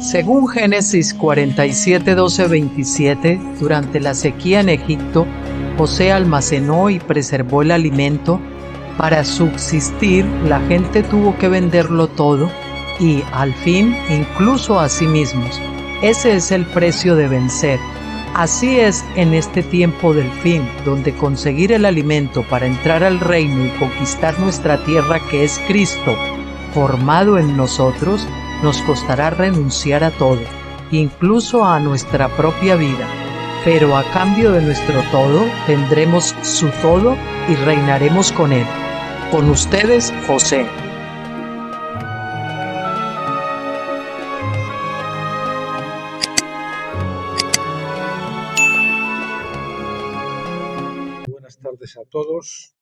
Según Génesis 47, 12, 27, durante la sequía en Egipto, José almacenó y preservó el alimento. Para subsistir, la gente tuvo que venderlo todo y, al fin, incluso a sí mismos. Ese es el precio de vencer. Así es en este tiempo del fin, donde conseguir el alimento para entrar al reino y conquistar nuestra tierra, que es Cristo, formado en nosotros, nos costará renunciar a todo, incluso a nuestra propia vida. Pero a cambio de nuestro todo, tendremos su todo y reinaremos con él. Con ustedes, José. Buenas tardes a todos.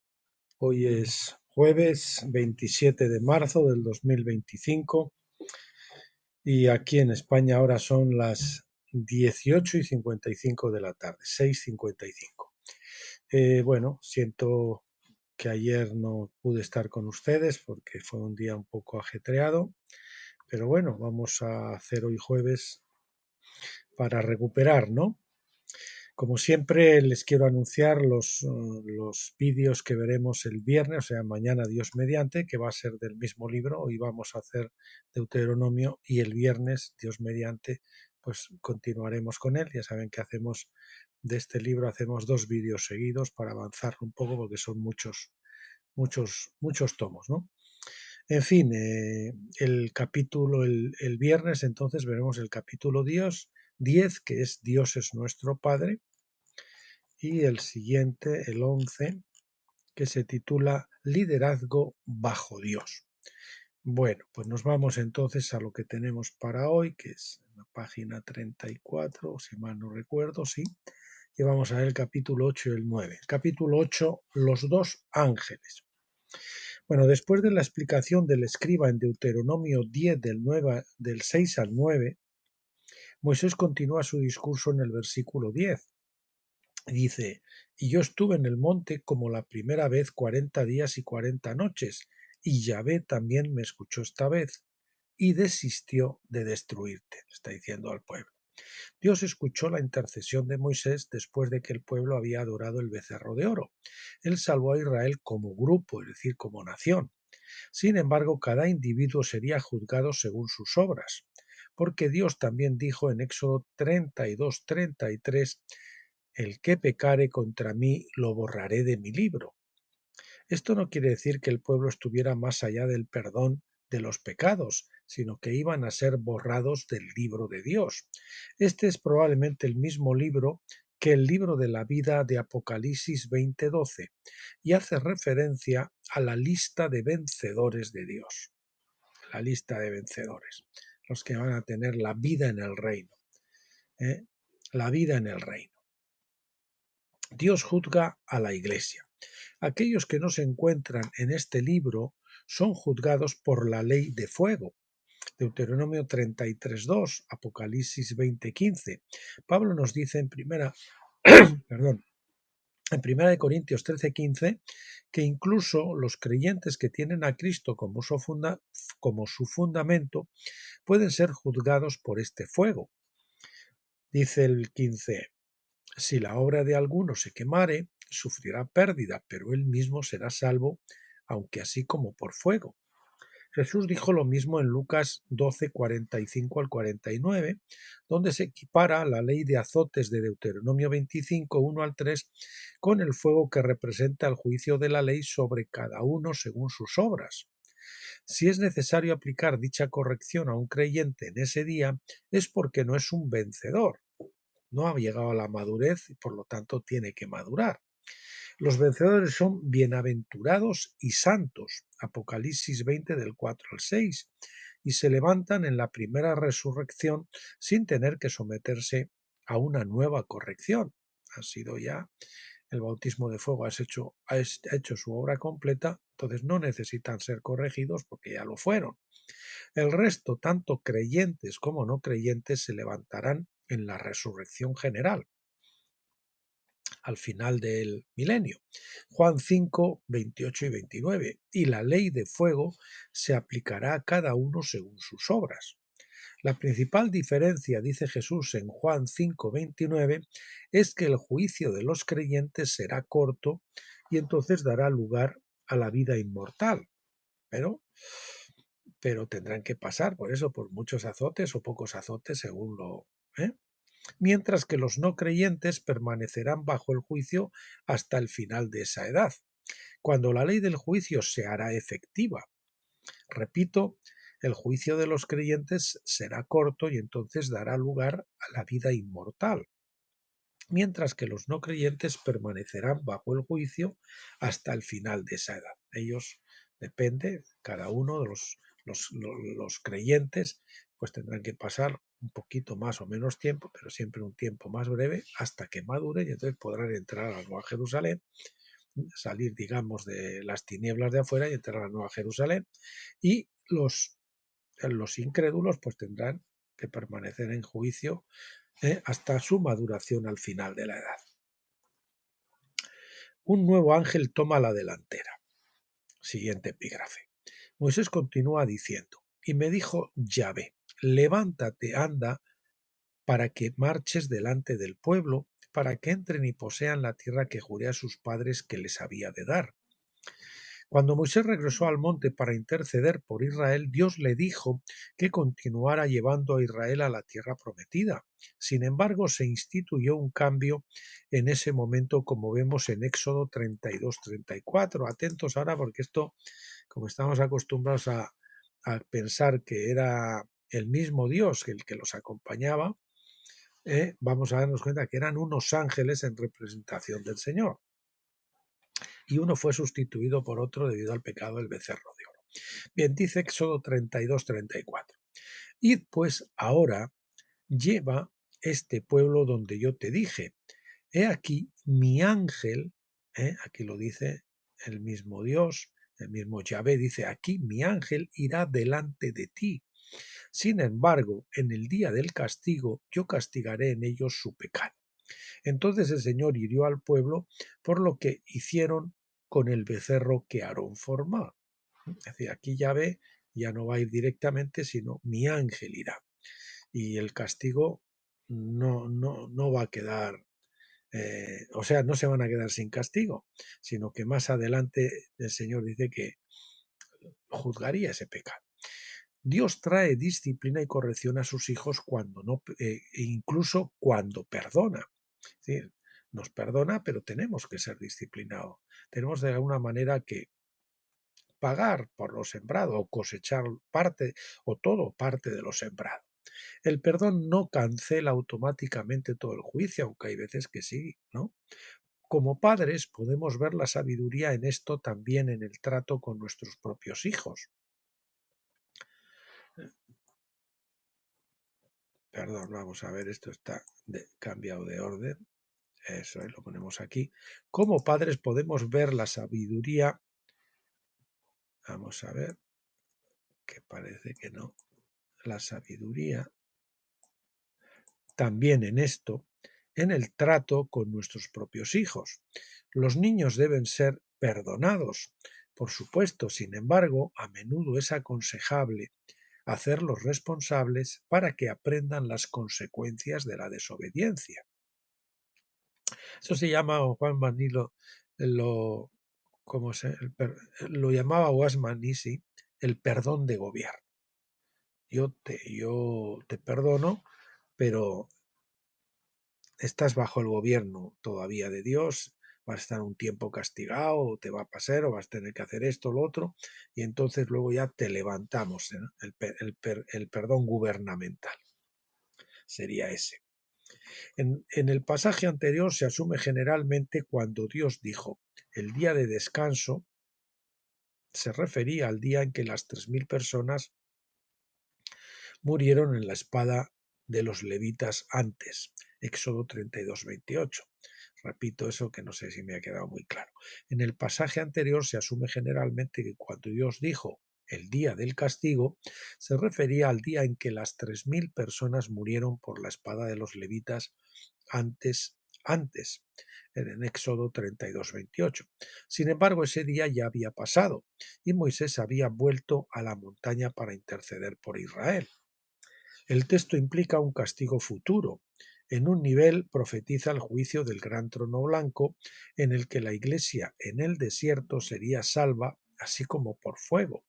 Hoy es jueves 27 de marzo del 2025 y aquí en España ahora son las 18:55 de la tarde, 6:55. Bueno, siento que ayer no pude estar con ustedes porque fue un día un poco ajetreado, pero bueno, vamos a hacer hoy jueves para recuperar, ¿no? Como siempre, les quiero anunciar los vídeos que veremos el viernes, o sea, mañana Dios mediante, que va a ser del mismo libro. Hoy vamos a hacer Deuteronomio y el viernes, Dios mediante, pues continuaremos con él. Ya saben que hacemos de este libro, hacemos 2 vídeos seguidos para avanzar un poco porque son muchos tomos, ¿no? En fin, el capítulo, el viernes entonces veremos el capítulo 10, que es Dios es nuestro Padre, y el siguiente, el 11, que se titula Liderazgo bajo Dios. Bueno, pues nos vamos entonces a lo que tenemos para hoy, que es la página 34, si mal no recuerdo, sí. Y vamos a ver el capítulo 8 y el 9. El capítulo 8, los 2 ángeles. Bueno, después de la explicación del escriba en Deuteronomio 10 del 6 al 9, Moisés continúa su discurso en el versículo 10. Dice: y yo estuve en el monte como la primera vez 40 días y 40 noches, y Yahvé también me escuchó esta vez, y desistió de destruirte. Le está diciendo al pueblo. Dios escuchó la intercesión de Moisés después de que el pueblo había adorado el becerro de oro. Él salvó a Israel como grupo, es decir, como nación. Sin embargo, cada individuo sería juzgado según sus obras, porque Dios también dijo en Éxodo 32:33: el que pecare contra mí lo borraré de mi libro. Esto no quiere decir que el pueblo estuviera más allá del perdón de los pecados, sino que iban a ser borrados del libro de Dios. Este es probablemente el mismo libro que el libro de la vida de Apocalipsis 20:12 y hace referencia a la lista de vencedores de Dios. La lista de vencedores, los que van a tener la vida en el reino. La vida en el reino. Dios juzga a la Iglesia. Aquellos que no se encuentran en este libro son juzgados por la ley de fuego. Deuteronomio 33:2, Apocalipsis 20:15. Pablo nos dice en primera de Corintios 13:15 que incluso los creyentes que tienen a Cristo como su fundamento pueden ser juzgados por este fuego. Dice el 15: si la obra de alguno se quemare, sufrirá pérdida, pero él mismo será salvo, aunque así como por fuego. Jesús dijo lo mismo en Lucas 12:45 al 49, donde se equipara la ley de azotes de Deuteronomio 25, 1 al 3, con el fuego que representa el juicio de la ley sobre cada uno según sus obras. Si es necesario aplicar dicha corrección a un creyente en ese día, es porque no es un vencedor. No ha llegado a la madurez y por lo tanto tiene que madurar. Los vencedores son bienaventurados y santos, Apocalipsis 20 del 4 al 6, y se levantan en la primera resurrección sin tener que someterse a una nueva corrección. Ha sido ya el bautismo de fuego, ha hecho su obra completa, entonces no necesitan ser corregidos porque ya lo fueron. El resto, tanto creyentes como no creyentes, se levantarán en la resurrección general al final del milenio. Juan 5, 28 y 29. Y la ley de fuego se aplicará a cada uno según sus obras. La principal diferencia, dice Jesús en Juan 5:29, es que el juicio de los creyentes será corto y entonces dará lugar a la vida inmortal. Pero tendrán que pasar por eso, por muchos azotes o pocos azotes, según lo... ¿eh? Mientras que los no creyentes permanecerán bajo el juicio hasta el final de esa edad, cuando la ley del juicio se hará efectiva. Repito, el juicio de los creyentes será corto y entonces dará lugar a la vida inmortal, mientras que los no creyentes permanecerán bajo el juicio hasta el final de esa edad. Ellos, depende, cada uno de los creyentes, pues tendrán que pasar un poquito más o menos tiempo, pero siempre un tiempo más breve, hasta que maduren y entonces podrán entrar a la Nueva Jerusalén, salir, digamos, de las tinieblas de afuera y entrar a la Nueva Jerusalén, y los incrédulos pues tendrán que permanecer en juicio hasta su maduración al final de la edad. Un nuevo ángel toma la delantera. Siguiente epígrafe. Moisés continúa diciendo, y me dijo Yahvé, levántate, anda, para que marches delante del pueblo, para que entren y posean la tierra que juré a sus padres que les había de dar. Cuando Moisés regresó al monte para interceder por Israel, Dios le dijo que continuara llevando a Israel a la tierra prometida. Sin embargo, se instituyó un cambio en ese momento, como vemos en Éxodo 32-34. Atentos ahora, porque esto, como estamos acostumbrados a pensar que era el mismo Dios el que los acompañaba, vamos a darnos cuenta que eran unos ángeles en representación del Señor. Y uno fue sustituido por otro debido al pecado del becerro de oro. Bien, dice Éxodo 32-34. Id pues ahora, lleva este pueblo donde yo te dije. He aquí mi ángel, aquí lo dice el mismo Dios, el mismo Yahvé, dice aquí mi ángel irá delante de ti. Sin embargo, en el día del castigo, yo castigaré en ellos su pecado. Entonces el Señor hirió al pueblo por lo que hicieron con el becerro que Aarón formó. Es decir, aquí Yahvé ya no va a ir directamente, sino mi ángel irá. Y el castigo no va a quedar, o sea, no se van a quedar sin castigo, sino que más adelante el Señor dice que juzgaría ese pecado. Dios trae disciplina y corrección a sus hijos cuando no, incluso cuando perdona. Es decir, nos perdona, pero tenemos que ser disciplinados. Tenemos de alguna manera que pagar por lo sembrado o cosechar parte o todo parte de lo sembrado. El perdón no cancela automáticamente todo el juicio, aunque hay veces que sí, ¿no? Como padres podemos ver la sabiduría en esto también en el trato con nuestros propios hijos. Perdón, vamos a ver, esto está cambiado de orden. Eso lo ponemos aquí. Como padres podemos ver la sabiduría. Vamos a ver, que parece que no. La sabiduría también en esto, en el trato con nuestros propios hijos. Los niños deben ser perdonados, por supuesto, sin embargo, a menudo es aconsejable hacerlos responsables para que aprendan las consecuencias de la desobediencia. Eso se llama, Juan Manilo lo llamaba Wasmanisi, el perdón de gobierno. Yo te perdono, pero estás bajo el gobierno todavía de Dios, vas a estar un tiempo castigado, o te va a pasar, o vas a tener que hacer esto o lo otro, y entonces luego ya te levantamos, ¿no? El perdón gubernamental sería ese. En el pasaje anterior se asume generalmente cuando Dios dijo, el día de descanso, se refería al día en que las 3000 personas murieron en la espada de los levitas antes. Éxodo 32-28. Repito eso que no sé si me ha quedado muy claro. En el pasaje anterior se asume generalmente que cuando Dios dijo el día del castigo, se refería al día en que las 3000 personas murieron por la espada de los levitas antes, en Éxodo 32-28. Sin embargo, ese día ya había pasado y Moisés había vuelto a la montaña para interceder por Israel. El texto implica un castigo futuro. En un nivel profetiza el juicio del gran trono blanco, en el que la Iglesia en el desierto sería salva, así como por fuego.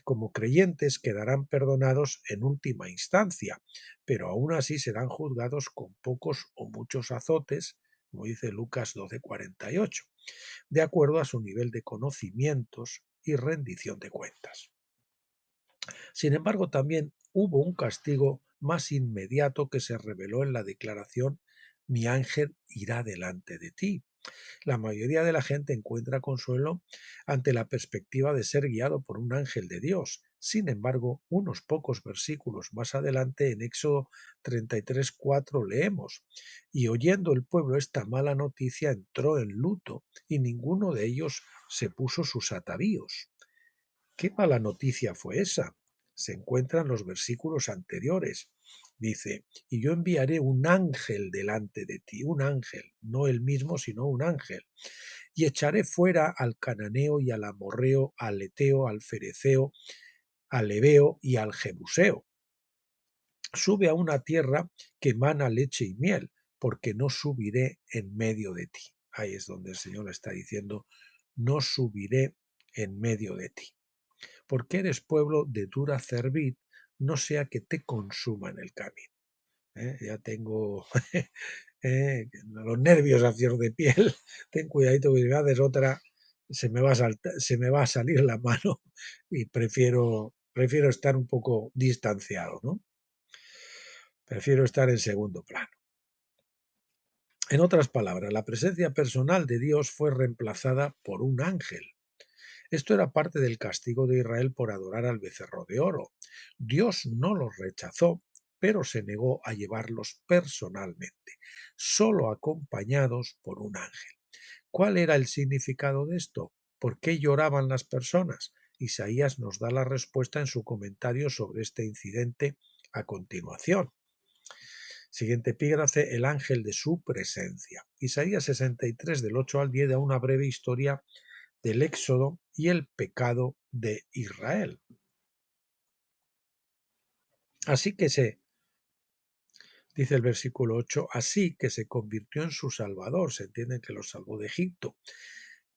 Como creyentes quedarán perdonados en última instancia, pero aún así serán juzgados con pocos o muchos azotes, como dice Lucas 12:48, de acuerdo a su nivel de conocimientos y rendición de cuentas. Sin embargo, también hubo un castigo más inmediato que se reveló en la declaración: mi ángel irá delante de ti. La mayoría de la gente encuentra consuelo ante la perspectiva de ser guiado por un ángel de Dios. Sin embargo, unos pocos versículos más adelante, en Éxodo 33:4, leemos: y oyendo el pueblo esta mala noticia, entró en luto, y ninguno de ellos se puso sus atavíos. ¿Qué mala noticia fue esa? Se encuentra en los versículos anteriores. Dice: y yo enviaré un ángel delante de ti, un ángel, no el mismo, sino un ángel, y echaré fuera al cananeo y al amorreo, al eteo, al fereceo, al heveo y al jebuseo. Sube a una tierra que emana leche y miel, porque no subiré en medio de ti. Ahí es donde el Señor le está diciendo: no subiré en medio de ti, porque eres pueblo de dura cerviz, no sea que te consuma en el camino. Ya tengo los nervios a flor de piel. Ten cuidadito que si me haces otra, se me va a salir la mano, y prefiero estar un poco distanciado, ¿no? Prefiero estar en segundo plano. En otras palabras, la presencia personal de Dios fue reemplazada por un ángel. Esto era parte del castigo de Israel por adorar al becerro de oro. Dios no los rechazó, pero se negó a llevarlos personalmente, solo acompañados por un ángel. ¿Cuál era el significado de esto? ¿Por qué lloraban las personas? Isaías nos da la respuesta en su comentario sobre este incidente a continuación. Siguiente epígrafe: el ángel de su presencia. Isaías 63, del 8 al 10, da una breve historia del Éxodo y el pecado de Israel. Así que dice el versículo 8, así que se convirtió en su salvador, se entiende que los salvó de Egipto.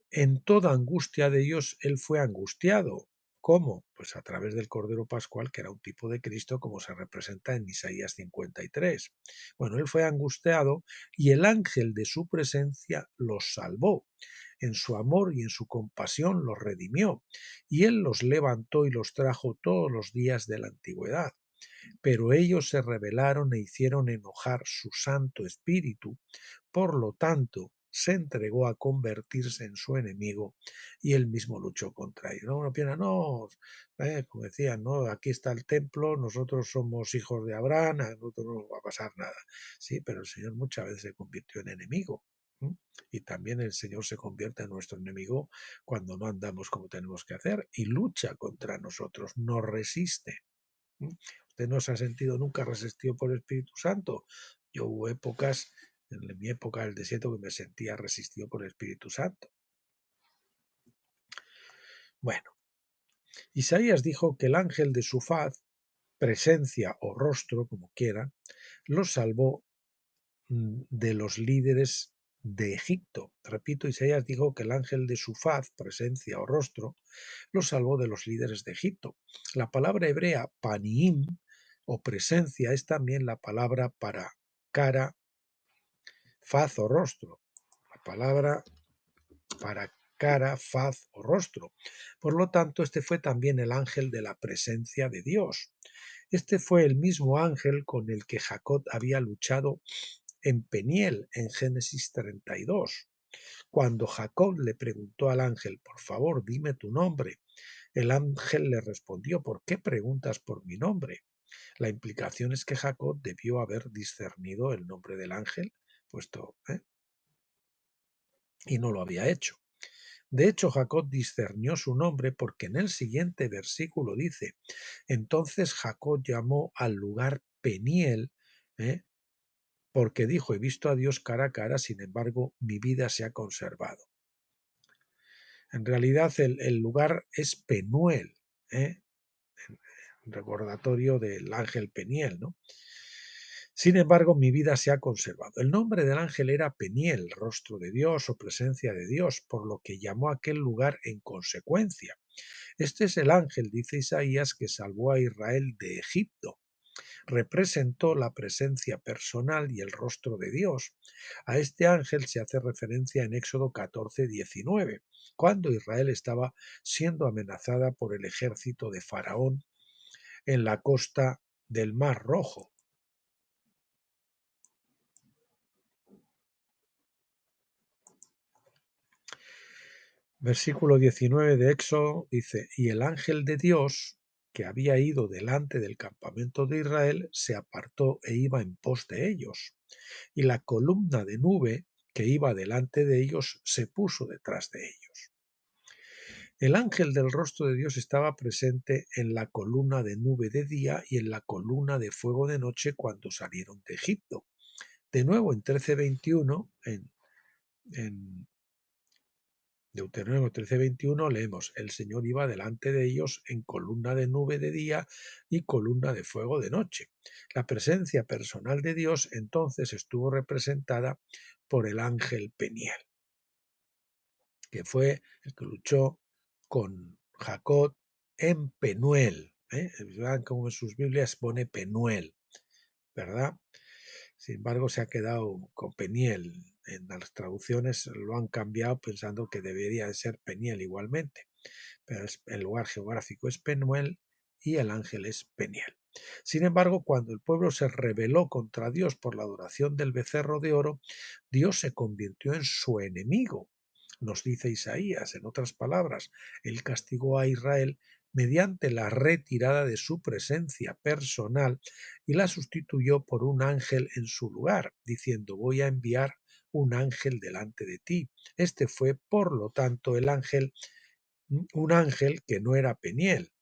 En toda angustia de ellos, él fue angustiado. ¿Cómo? Pues a través del Cordero Pascual, que era un tipo de Cristo, como se representa en Isaías 53. Bueno, él fue angustiado y el ángel de su presencia los salvó. En su amor y en su compasión los redimió, y él los levantó y los trajo todos los días de la antigüedad. Pero ellos se rebelaron e hicieron enojar su Santo Espíritu. Por lo tanto, se entregó a convertirse en su enemigo, y él mismo luchó contra ellos. ¿No? Uno piensa: no, como decían, ¿no? Aquí está el templo, nosotros somos hijos de Abraham, a nosotros no nos va a pasar nada. Sí, pero el Señor muchas veces se convirtió en enemigo. Y también el Señor se convierte en nuestro enemigo cuando no andamos como tenemos que hacer, y lucha contra nosotros, nos resiste. ¿Usted no se ha sentido nunca resistido por el Espíritu Santo? Yo hubo épocas, en mi época del desierto, que me sentía resistido por el Espíritu Santo. Bueno, Isaías dijo que el ángel de su faz, presencia o rostro, como quiera, los salvó de los líderes de Egipto. Repito, Isaías dijo que el ángel de su faz, presencia o rostro, los salvó de los líderes de Egipto. La palabra hebrea paniim o presencia es también la palabra para cara, faz o rostro. La palabra para cara, faz o rostro. Por lo tanto, este fue también el ángel de la presencia de Dios. Este fue el mismo ángel con el que Jacob había luchado en Peniel, en Génesis 32. Cuando Jacob le preguntó al ángel: por favor, dime tu nombre, el ángel le respondió: ¿por qué preguntas por mi nombre? La implicación es que Jacob debió haber discernido el nombre del ángel, y no lo había hecho. De hecho, Jacob discernió su nombre porque en el siguiente versículo dice: entonces Jacob llamó al lugar Peniel, porque dijo: he visto a Dios cara a cara, sin embargo mi vida se ha conservado. En realidad el lugar es Penuel, recordatorio del ángel Peniel, ¿no? Sin embargo, mi vida se ha conservado. El nombre del ángel era Peniel, rostro de Dios o presencia de Dios, por lo que llamó a aquel lugar en consecuencia. Este es el ángel, dice Isaías, que salvó a Israel de Egipto. Representó la presencia personal y el rostro de Dios. A este ángel se hace referencia en Éxodo 14:19, cuando Israel estaba siendo amenazada por el ejército de Faraón en la costa del Mar Rojo. Versículo 19 de Éxodo dice, y el ángel de Dios, que había ido delante del campamento de Israel, se apartó e iba en pos de ellos. Y la columna de nube que iba delante de ellos se puso detrás de ellos. El ángel del rostro de Dios estaba presente en la columna de nube de día y en la columna de fuego de noche cuando salieron de Egipto. De nuevo en 13:21, en Deuteronomio 13:21 leemos, el Señor iba delante de ellos en columna de nube de día y columna de fuego de noche. La presencia personal de Dios entonces estuvo representada por el ángel Peniel, que fue el que luchó con Jacob en Penuel. Vean cómo en sus Biblias pone Penuel, ¿verdad? Sin embargo, se ha quedado con Peniel. En las traducciones lo han cambiado pensando que debería de ser Peniel igualmente, pero el lugar geográfico es Penuel y el ángel es Peniel. Sin embargo, cuando el pueblo se rebeló contra Dios por la adoración del becerro de oro, Dios se convirtió en su enemigo. Nos dice Isaías, en otras palabras, él castigó a Israel mediante la retirada de su presencia personal y la sustituyó por un ángel en su lugar, diciendo, voy a enviar un ángel delante de ti. Este fue, por lo tanto, un ángel que no era Peniel.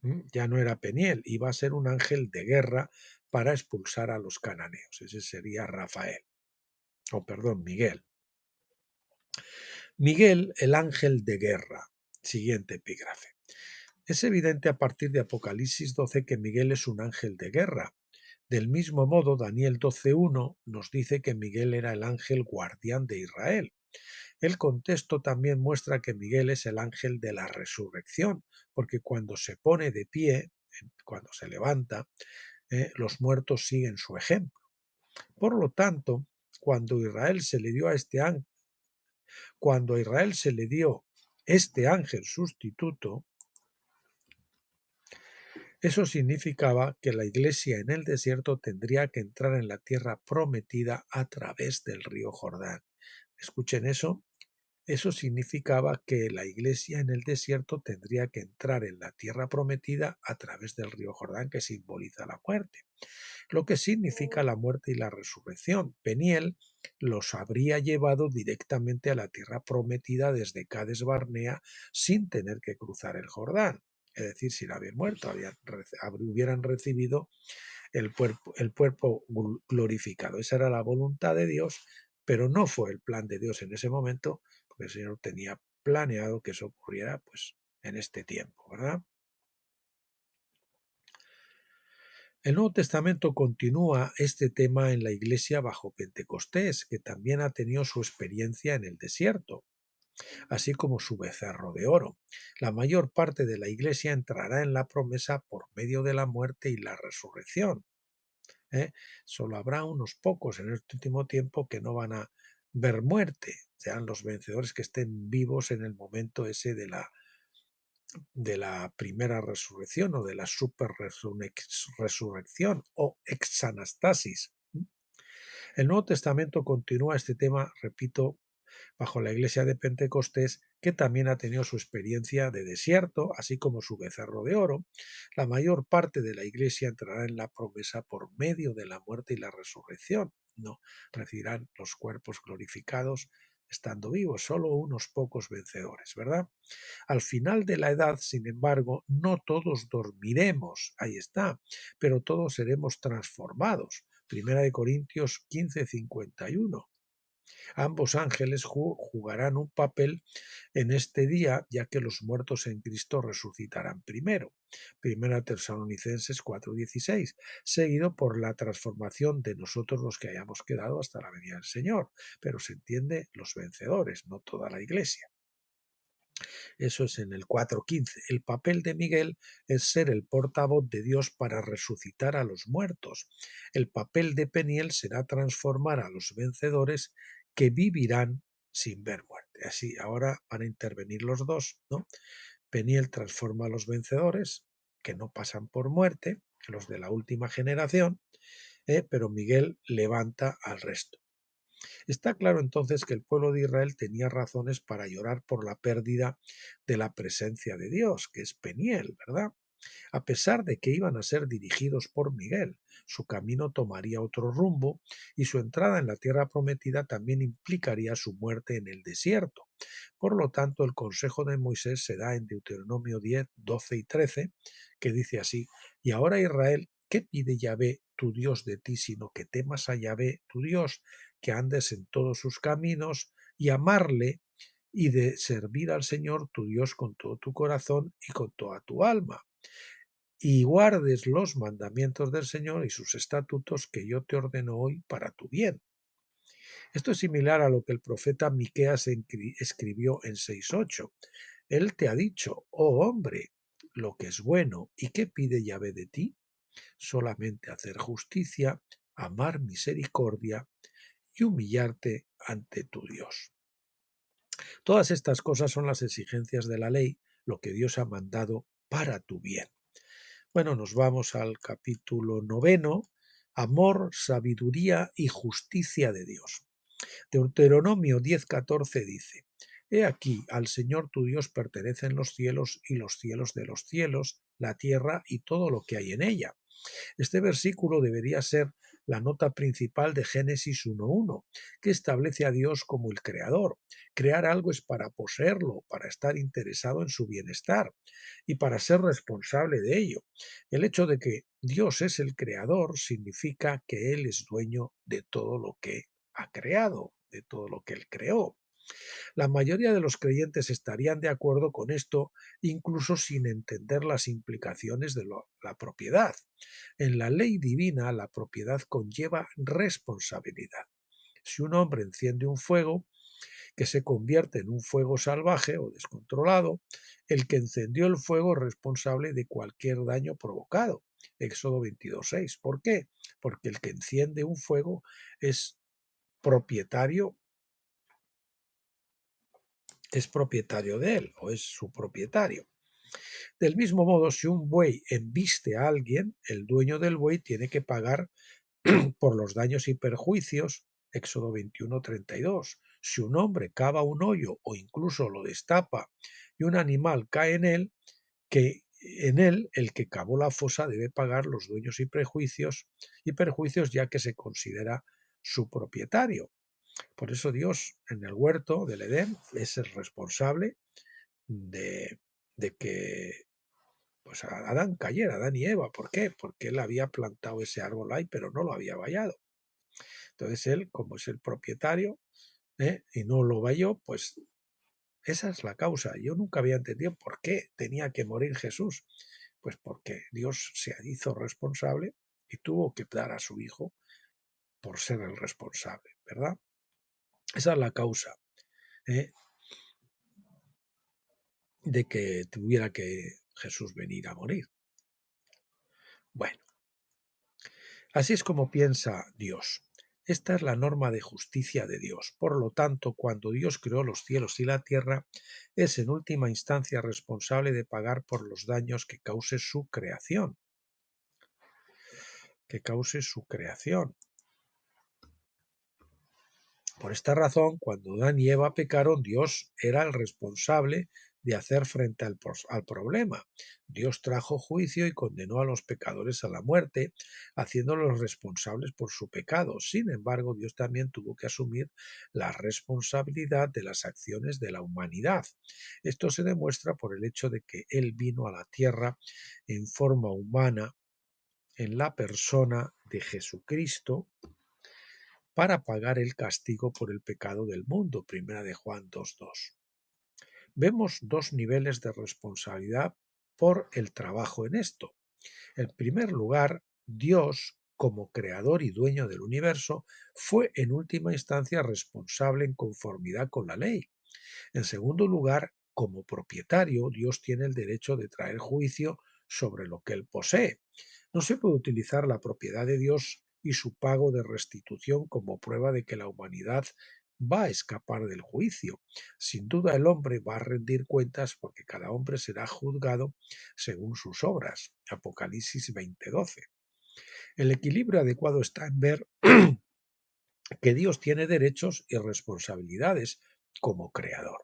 Ya no era Peniel, iba a ser un ángel de guerra para expulsar a los cananeos. Ese sería Rafael, o perdón, Miguel. Miguel, el ángel de guerra. Siguiente epígrafe. Es evidente a partir de Apocalipsis 12 que Miguel es un ángel de guerra. Del mismo modo, Daniel 12:1 nos dice que Miguel era el ángel guardián de Israel. El contexto también muestra que Miguel es el ángel de la resurrección, porque cuando se pone de pie, cuando se levanta, los muertos siguen su ejemplo. Por lo tanto, cuando a Israel se le dio este ángel sustituto, eso significaba que la iglesia en el desierto tendría que entrar en la tierra prometida a través del río Jordán. Escuchen eso. Eso significaba que la iglesia en el desierto tendría que entrar en la tierra prometida a través del río Jordán, que simboliza la muerte, lo que significa la muerte y la resurrección. Peniel los habría llevado directamente a la tierra prometida desde Cades Barnea sin tener que cruzar el Jordán. Es decir, sin haber muerto, hubieran recibido el cuerpo glorificado. Esa era la voluntad de Dios, pero no fue el plan de Dios en ese momento, porque el Señor tenía planeado que eso ocurriera pues en este tiempo, ¿verdad? El Nuevo Testamento continúa este tema en la iglesia bajo Pentecostés, que también ha tenido su experiencia en el desierto, así como su becerro de oro. La mayor parte de la iglesia entrará en la promesa por medio de la muerte y la resurrección. Solo habrá unos pocos en este último tiempo que no van a ver muerte, serán los vencedores que estén vivos en el momento ese de la primera resurrección o de la super resurrección o exanastasis. El Nuevo Testamento continúa este tema, repito, bajo la iglesia de Pentecostés, que también ha tenido su experiencia de desierto, así como su becerro de oro. La mayor parte de la iglesia entrará en la promesa por medio de la muerte y la resurrección. No recibirán los cuerpos glorificados estando vivos, solo unos pocos vencedores, ¿verdad? Al final de la edad, sin embargo, no todos dormiremos, ahí está, pero todos seremos transformados. Primera de Corintios 15:51. Ambos ángeles jugarán un papel en este día, ya que los muertos en Cristo resucitarán primero. Primera Tesalonicenses 4:16, seguido por la transformación de nosotros los que hayamos quedado hasta la venida del Señor. Pero se entiende los vencedores, no toda la iglesia. Eso es en el 4:15. El papel de Miguel es ser el portavoz de Dios para resucitar a los muertos. El papel de Peniel será transformar a los vencedores que vivirán sin ver muerte. Así, ahora van a intervenir los dos, ¿no? Peniel transforma a los vencedores que no pasan por muerte, los de la última generación, pero Miguel levanta al resto. Está claro entonces que el pueblo de Israel tenía razones para llorar por la pérdida de la presencia de Dios, que es Peniel, ¿verdad? A pesar de que iban a ser dirigidos por Miguel, su camino tomaría otro rumbo y su entrada en la tierra prometida también implicaría su muerte en el desierto. Por lo tanto, el consejo de Moisés se da en Deuteronomio 10, 12 y 13, que dice así: y ahora Israel, ¿qué pide Yahvé tu Dios de ti, sino que temas a Yahvé tu Dios, que andes en todos sus caminos y amarle, y de servir al Señor tu Dios con todo tu corazón y con toda tu alma, y guardes los mandamientos del Señor y sus estatutos que yo te ordeno hoy para tu bien? Esto es similar a lo que el profeta Miqueas escribió en 6:8. Él te ha dicho: oh hombre, lo que es bueno, ¿y qué pide Yahvé de ti? Solamente hacer justicia, amar misericordia y humillarte ante tu Dios. Todas estas cosas son las exigencias de la ley, lo que Dios ha mandado para tu bien. Bueno, nos vamos al capítulo 9, amor, sabiduría y justicia de Dios. Deuteronomio 10:14 dice: he aquí, al Señor tu Dios pertenecen los cielos y los cielos de los cielos, la tierra y todo lo que hay en ella. Este versículo debería ser la nota principal de Génesis 1:1, que establece a Dios como el creador. Crear algo es para poseerlo, para estar interesado en su bienestar y para ser responsable de ello. El hecho de que Dios es el creador significa que Él es dueño de todo lo que ha creado, de todo lo que Él creó. La mayoría de los creyentes estarían de acuerdo con esto, incluso sin entender las implicaciones de la propiedad. En la ley divina, la propiedad conlleva responsabilidad. Si un hombre enciende un fuego que se convierte en un fuego salvaje o descontrolado, el que encendió el fuego es responsable de cualquier daño provocado. Éxodo 22:6. ¿Por qué? Porque el que enciende un fuego es propietario de él o es su propietario. Del mismo modo, si un buey embiste a alguien, el dueño del buey tiene que pagar por los daños y perjuicios. Éxodo 21:32. Si un hombre cava un hoyo o incluso lo destapa y un animal cae en él, el que cavó la fosa debe pagar los dueños y perjuicios, ya que se considera su propietario. Por eso Dios en el huerto del Edén es el responsable de, de que pues Adán y Eva. ¿Por qué? Porque él había plantado ese árbol ahí, pero no lo había vallado. Entonces él, como es el propietario, y no lo valló, pues esa es la causa. Yo nunca había entendido por qué tenía que morir Jesús. Pues porque Dios se hizo responsable y tuvo que dar a su hijo por ser el responsable, ¿verdad? Esa es la causa, ¿eh? De que tuviera que Jesús venir a morir. Bueno, así es como piensa Dios. Esta es la norma de justicia de Dios. Por lo tanto, cuando Dios creó los cielos y la tierra, es en última instancia responsable de pagar por los daños que cause su creación. Por esta razón, cuando Adán y Eva pecaron, Dios era el responsable de hacer frente al problema. Dios trajo juicio y condenó a los pecadores a la muerte, haciéndolos responsables por su pecado. Sin embargo, Dios también tuvo que asumir la responsabilidad de las acciones de la humanidad. Esto se demuestra por el hecho de que Él vino a la tierra en forma humana, en la persona de Jesucristo, para pagar el castigo por el pecado del mundo. Primera de Juan 2:2. Vemos dos niveles de responsabilidad por el trabajo en esto. En primer lugar, Dios, como creador y dueño del universo, fue en última instancia responsable en conformidad con la ley. En segundo lugar, como propietario, Dios tiene el derecho de traer juicio sobre lo que él posee. No se puede utilizar la propiedad de Dios y su pago de restitución como prueba de que la humanidad va a escapar del juicio. Sin duda el hombre va a rendir cuentas porque cada hombre será juzgado según sus obras. Apocalipsis 20:12. El equilibrio adecuado está en ver que Dios tiene derechos y responsabilidades como creador.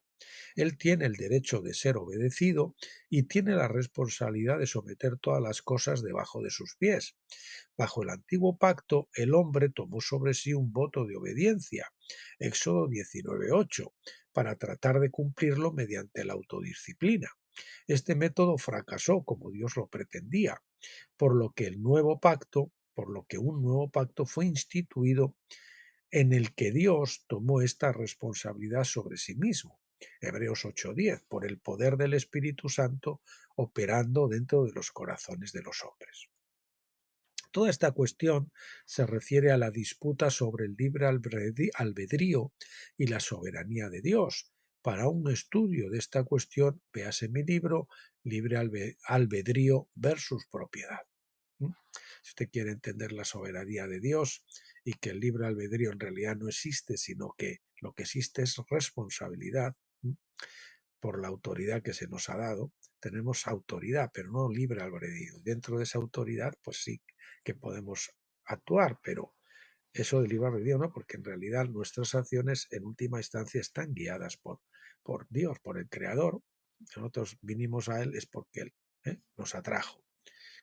Él tiene el derecho de ser obedecido y tiene la responsabilidad de someter todas las cosas debajo de sus pies. Bajo el antiguo pacto, el hombre tomó sobre sí un voto de obediencia, Éxodo 19:8, para tratar de cumplirlo mediante la autodisciplina. Este método fracasó como Dios lo pretendía, por lo que un nuevo pacto fue instituido en el que Dios tomó esta responsabilidad sobre sí mismo. Hebreos 8:10, por el poder del Espíritu Santo operando dentro de los corazones de los hombres. Toda esta cuestión se refiere a la disputa sobre el libre albedrío y la soberanía de Dios. Para un estudio de esta cuestión, véase mi libro Libre albedrío versus propiedad. Si usted quiere entender la soberanía de Dios y que el libre albedrío en realidad no existe, sino que lo que existe es responsabilidad por la autoridad que se nos ha dado, tenemos autoridad, pero no libre albedrío. Dentro de esa autoridad, pues sí que podemos actuar, pero eso de libre albedrío no, porque en realidad nuestras acciones en última instancia están guiadas por Dios, por el Creador. Nosotros vinimos a Él es porque Él nos atrajo.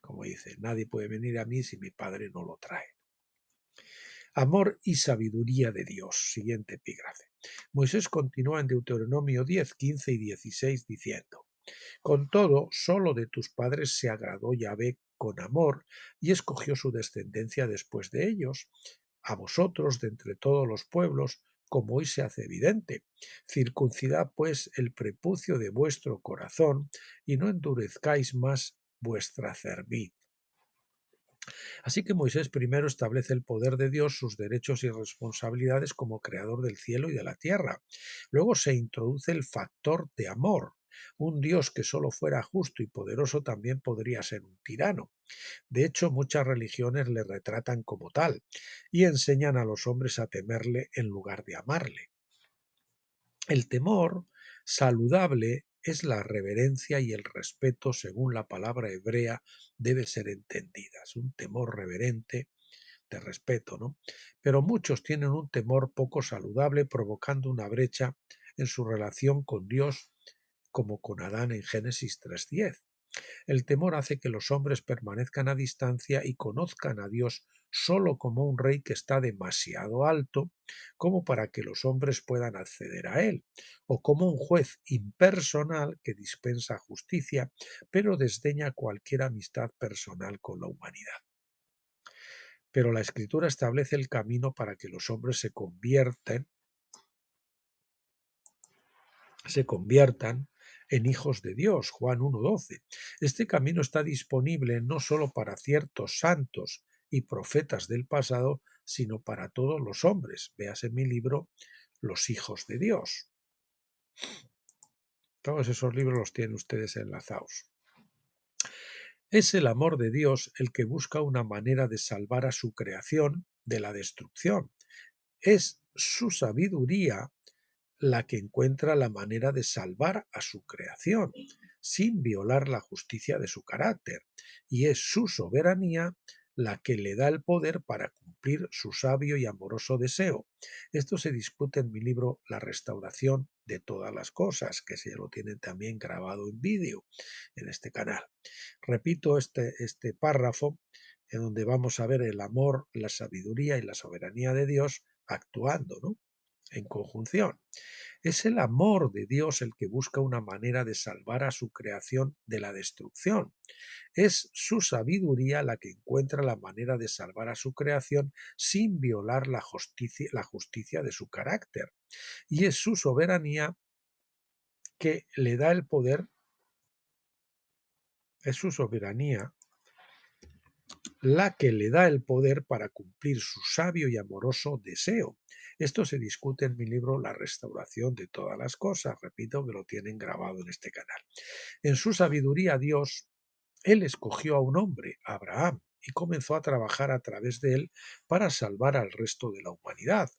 Como dice, nadie puede venir a mí si mi Padre no lo trae. Amor y sabiduría de Dios. Siguiente epígrafe. Moisés continúa en Deuteronomio 10, 15 y 16 diciendo: Con todo, solo de tus padres se agradó Yahvé con amor y escogió su descendencia después de ellos, a vosotros de entre todos los pueblos, como hoy se hace evidente. Circuncidad pues el prepucio de vuestro corazón y no endurezcáis más vuestra cerviz. Así que Moisés primero establece el poder de Dios, sus derechos y responsabilidades como creador del cielo y de la tierra. Luego se introduce el factor de amor. Un Dios que solo fuera justo y poderoso también podría ser un tirano. De hecho, muchas religiones le retratan como tal y enseñan a los hombres a temerle en lugar de amarle. El temor saludable es la reverencia y el respeto según la palabra hebrea debe ser entendida. Es un temor reverente de respeto, ¿no? Pero muchos tienen un temor poco saludable provocando una brecha en su relación con Dios como con Adán en Génesis 3:10. El temor hace que los hombres permanezcan a distancia y conozcan a Dios solo como un rey que está demasiado alto como para que los hombres puedan acceder a él, o como un juez impersonal que dispensa justicia, pero desdeña cualquier amistad personal con la humanidad. Pero la Escritura establece el camino para que los hombres se conviertan en hijos de Dios, Juan 1:12. Este camino está disponible no solo para ciertos santos y profetas del pasado, sino para todos los hombres. Véase en mi libro Los hijos de Dios. Todos esos libros los tienen ustedes enlazados. Es el amor de Dios el que busca una manera de salvar a su creación de la destrucción. Es su sabiduría la que encuentra la manera de salvar a su creación, sin violar la justicia de su carácter, y es su soberanía la que le da el poder para cumplir su sabio y amoroso deseo. Esto se discute en mi libro La restauración de todas las cosas, que se lo tienen también grabado en vídeo en este canal. Repito este párrafo en donde vamos a ver el amor, la sabiduría y la soberanía de Dios actuando, ¿no?, en conjunción. Es el amor de Dios el que busca una manera de salvar a su creación de la destrucción. Es su sabiduría la que encuentra la manera de salvar a su creación sin violar la justicia de su carácter. Y es su soberanía que le da el poder, es su soberanía la que le da el poder para cumplir su sabio y amoroso deseo. Esto se discute en mi libro La restauración de todas las cosas. Repito que lo tienen grabado en este canal. En su sabiduría Dios, él escogió a un hombre, Abraham, y comenzó a trabajar a través de él para salvar al resto de la humanidad.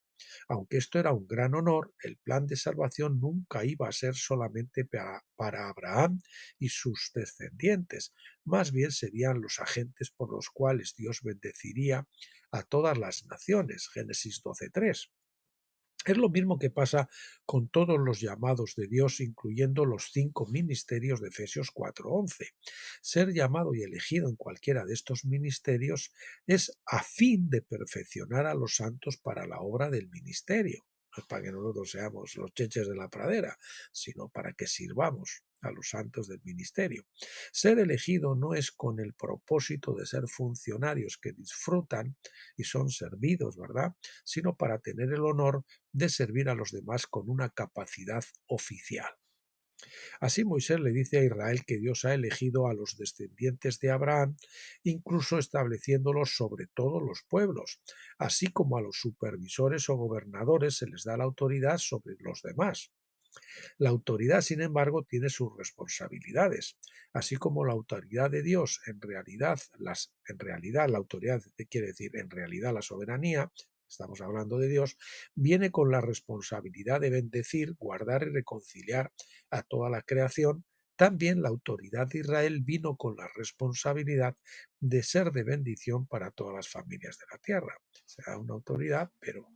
Aunque esto era un gran honor, el plan de salvación nunca iba a ser solamente para Abraham y sus descendientes, más bien serían los agentes por los cuales Dios bendeciría a todas las naciones. Génesis 12:3. Es lo mismo que pasa con todos los llamados de Dios, incluyendo los 5 ministerios de Efesios 4:11. Ser llamado y elegido en cualquiera de estos ministerios es a fin de perfeccionar a los santos para la obra del ministerio. No es para que nosotros seamos los cheches de la pradera, sino para que sirvamos a los santos del ministerio. Ser elegido no es con el propósito de ser funcionarios que disfrutan y son servidos, ¿verdad? Sino para tener el honor de servir a los demás con una capacidad oficial. Así Moisés le dice a Israel que Dios ha elegido a los descendientes de Abraham, incluso estableciéndolos sobre todos los pueblos, así como a los supervisores o gobernadores se les da la autoridad sobre los demás. La autoridad, sin embargo, tiene sus responsabilidades, así como la autoridad de Dios, en realidad la autoridad quiere decir en realidad la soberanía, estamos hablando de Dios, viene con la responsabilidad de bendecir, guardar y reconciliar a toda la creación. También la autoridad de Israel vino con la responsabilidad de ser de bendición para todas las familias de la tierra. Se da una autoridad, pero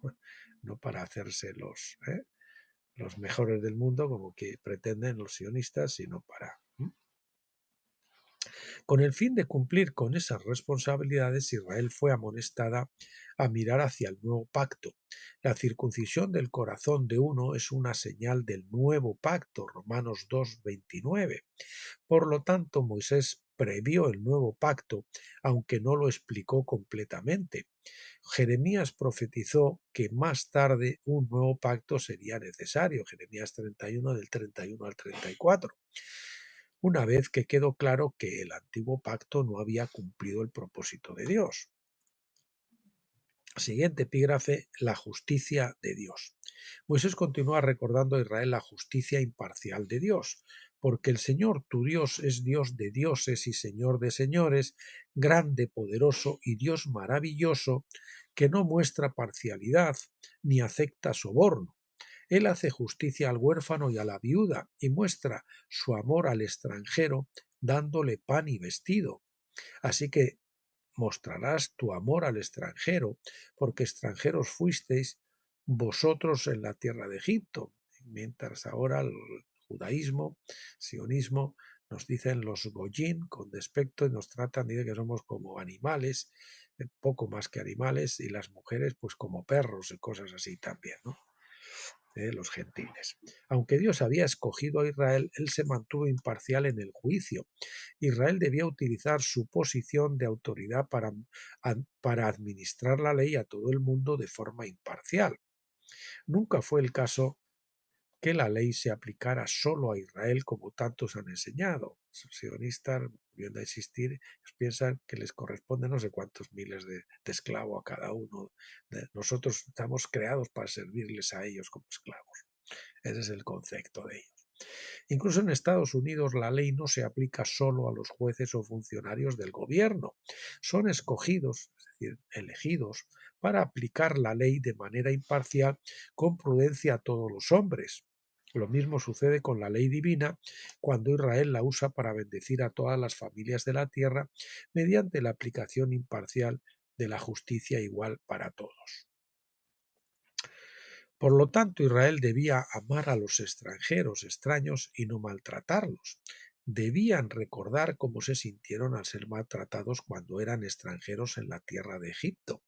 no para hacerse los mejores del mundo, como que pretenden los sionistas, sino para... Con el fin de cumplir con esas responsabilidades, Israel fue amonestada a mirar hacia el nuevo pacto. La circuncisión del corazón de uno es una señal del nuevo pacto, Romanos 2:29. Por lo tanto, Moisés previó el nuevo pacto, aunque no lo explicó completamente. Jeremías profetizó que más tarde un nuevo pacto sería necesario, Jeremías 31 del 31 al 34, una vez que quedó claro que el antiguo pacto no había cumplido el propósito de Dios. Siguiente epígrafe, la justicia de Dios. Moisés continúa recordando a Israel la justicia imparcial de Dios, porque el Señor tu Dios es Dios de dioses y Señor de señores, grande, poderoso y Dios maravilloso, que no muestra parcialidad ni acepta soborno. Él hace justicia al huérfano y a la viuda y muestra su amor al extranjero dándole pan y vestido. Así que mostrarás tu amor al extranjero, porque extranjeros fuisteis vosotros en la tierra de Egipto. Mientras ahora el judaísmo, sionismo, nos dicen los goyim con despecto y nos tratan de que somos como animales, poco más que animales, y las mujeres pues como perros y cosas así también, ¿no? Los gentiles. Aunque Dios había escogido a Israel, él se mantuvo imparcial en el juicio. Israel debía utilizar su posición de autoridad para administrar la ley a todo el mundo de forma imparcial. Nunca fue el caso que la ley se aplicara solo a Israel como tantos han enseñado. Los sionistas, viendo a existir, piensan que les corresponde no sé cuántos miles de esclavos a cada uno. Nosotros estamos creados para servirles a ellos como esclavos. Ese es el concepto de ellos. Incluso en Estados Unidos la ley no se aplica solo a los jueces o funcionarios del gobierno. Son escogidos, es decir, elegidos, para aplicar la ley de manera imparcial con prudencia a todos los hombres. Lo mismo sucede con la ley divina cuando Israel la usa para bendecir a todas las familias de la tierra mediante la aplicación imparcial de la justicia igual para todos. Por lo tanto, Israel debía amar a los extranjeros, extraños, y no maltratarlos. Debían recordar cómo se sintieron al ser maltratados cuando eran extranjeros en la tierra de Egipto.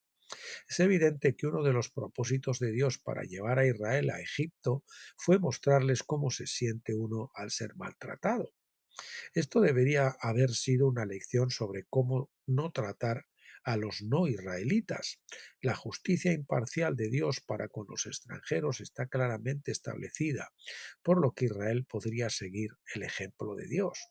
Es evidente que uno de los propósitos de Dios para llevar a Israel a Egipto fue mostrarles cómo se siente uno al ser maltratado. Esto debería haber sido una lección sobre cómo no tratar a los no israelitas. La justicia imparcial de Dios para con los extranjeros está claramente establecida, por lo que Israel podría seguir el ejemplo de Dios.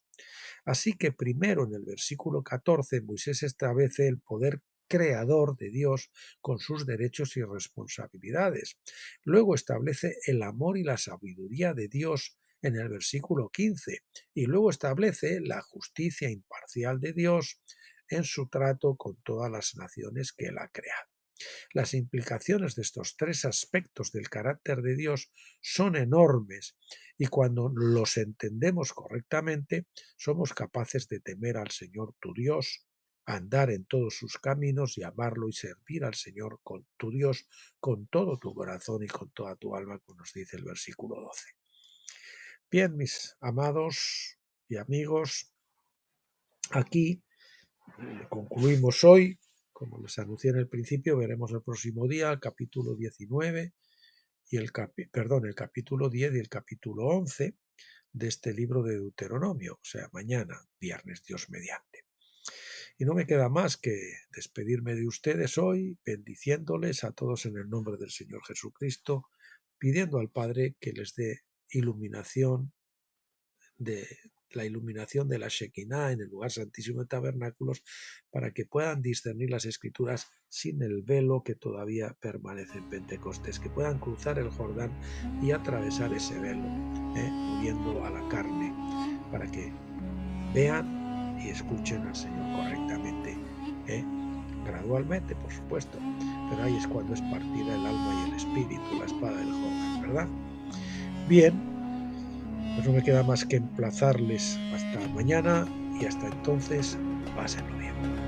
Así que primero en el versículo 14 Moisés establece el poder creador de Dios con sus derechos y responsabilidades. Luego establece el amor y la sabiduría de Dios en el versículo 15 y luego establece la justicia imparcial de Dios en su trato con todas las naciones que él ha creado. Las implicaciones de estos tres aspectos del carácter de Dios son enormes y cuando los entendemos correctamente somos capaces de temer al Señor tu Dios, andar en todos sus caminos y amarlo y servir al Señor con tu Dios con todo tu corazón y con toda tu alma, como nos dice el versículo 12. Bien, mis amados y amigos, aquí concluimos hoy. Como les anuncié en el principio, veremos el próximo día el capítulo 19 y el capítulo 10 y el capítulo 11 de este libro de Deuteronomio, o sea, mañana, viernes, Dios mediante. Y no me queda más que despedirme de ustedes hoy, bendiciéndoles a todos en el nombre del Señor Jesucristo, pidiendo al Padre que les dé iluminación de la iluminación de la Shekinah en el lugar santísimo de tabernáculos, para que puedan discernir las Escrituras sin el velo que todavía permanece en Pentecostés, que puedan cruzar el Jordán y atravesar ese velo, muriendo a la carne, para que vean y escuchen al Señor correctamente, gradualmente, por supuesto, pero ahí es cuando es partida el alma y el espíritu, la espada del Jordán, ¿verdad? Bien, pues no me queda más que emplazarles hasta mañana y hasta entonces, pásenlo bien.